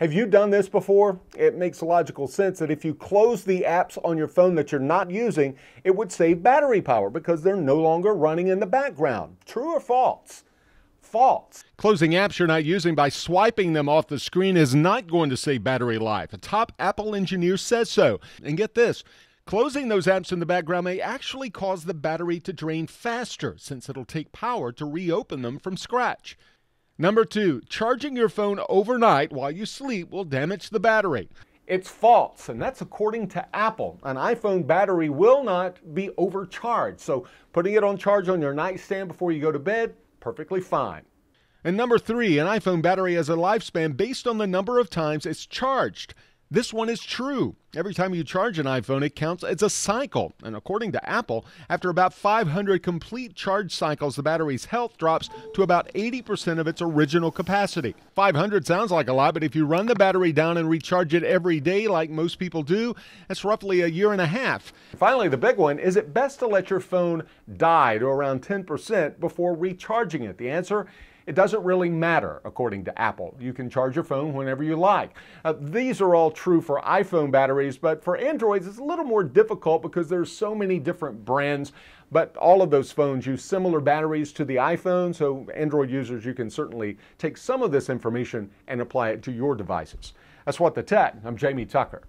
Have you done this before? It makes logical sense that if you close the apps on your phone that you're not using, it would save battery power because they're no longer running in the background. True or false? False. Closing apps you're not using by swiping them off the screen is not going to save battery life. A top Apple engineer says so. And get this, closing those apps in the background may actually cause the battery to drain faster since it'll take power to reopen them from scratch. Number 2, charging your phone overnight while you sleep will damage the battery. It's false, and that's according to Apple. An iPhone battery will not be overcharged, so putting it on charge on your nightstand before you go to bed, perfectly fine. And number 3, an iPhone battery has a lifespan based on the number of times it's charged. This one is true. Every time you charge an iPhone, it counts as a cycle. And according to Apple, after about 500 complete charge cycles, the battery's health drops to about 80% of its original capacity. 500 sounds like a lot, but if you run the battery down and recharge it every day like most people do, that's roughly a year and a half. Finally, the big one, is it best to let your phone die to around 10% before recharging it? The answer, it doesn't really matter, according to Apple. You can charge your phone whenever you like. These are all true for iPhone batteries, but for Androids, it's a little more difficult because there's so many different brands, but all of those phones use similar batteries to the iPhone, so Android users, you can certainly take some of this information and apply it to your devices. That's What the Tech. I'm Jamie Tucker.